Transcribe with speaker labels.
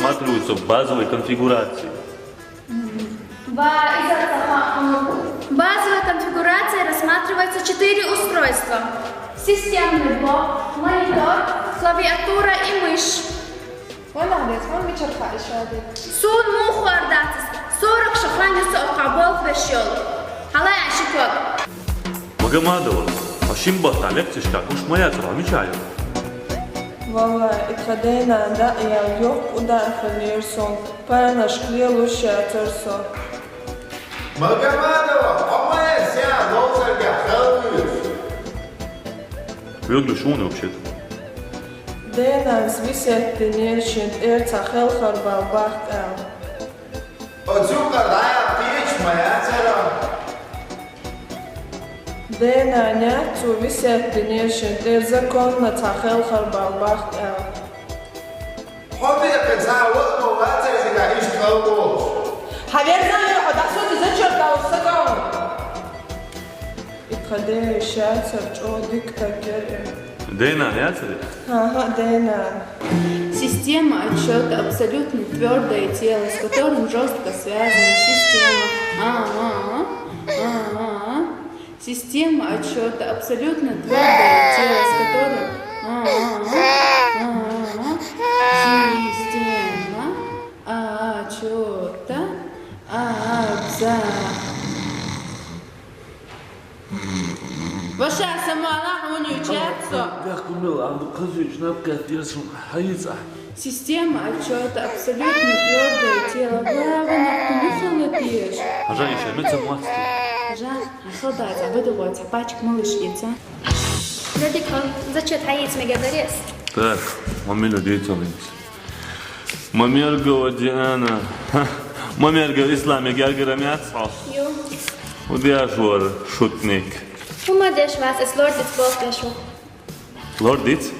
Speaker 1: рассматриваются базовые конфигурации.
Speaker 2: В базовой конфигурации рассматриваются 4 устройства. Системный блок, монитор, клавиатура и мышь. Sun muhardats 40 шахланица окабол вершил. Халай ашикок.
Speaker 1: Магомадова, а шимбата лекцияшка уж моя травмичаю.
Speaker 3: Valla ikadena da jau yok udarfalıyorsun. Paylaş kılıyorsun.
Speaker 4: Магомадова, помоги себя, долго халуешь.
Speaker 1: Выгляжу шумно вообще-то.
Speaker 3: Dēnāns visiettiniešiem ir cahelharba bahtēl.
Speaker 4: Отсюда дая печь моя цара.
Speaker 3: Dēnāņācu visiettiniešiem ir zakonna cahelharba bahtēl.
Speaker 4: حبي قنصا وقت وقت إذا إيش خلوش.
Speaker 3: Haverna yok, da sonra zaçırda olsakon. Ikadē šāds ar čo diktakerim.
Speaker 1: Дейна, не отсюда?
Speaker 3: Ага, Dēnā.
Speaker 2: Система отсчета абсолютно твердое тело, с которым жестко связана Система отсчета абсолютно твердое тело, с которым Система отсчета Ваша самара уничается. Система отсчета абсолютно твердое тело. Главное, кто не пьешь.
Speaker 1: А Жаня, еще мы цемуатки.
Speaker 2: Жан, ходать, а выдавать, пачек малыш яйца.
Speaker 5: Дядик, зачет яиц мегадарес.
Speaker 1: Так, мамилю деятельность. Мамергова Диана. Мамергова Исламе Гергерамятса.
Speaker 5: Ю.
Speaker 1: Удяжвар шутник.
Speaker 5: Помадешь вас, es lordits boltешу.
Speaker 1: Лордиц?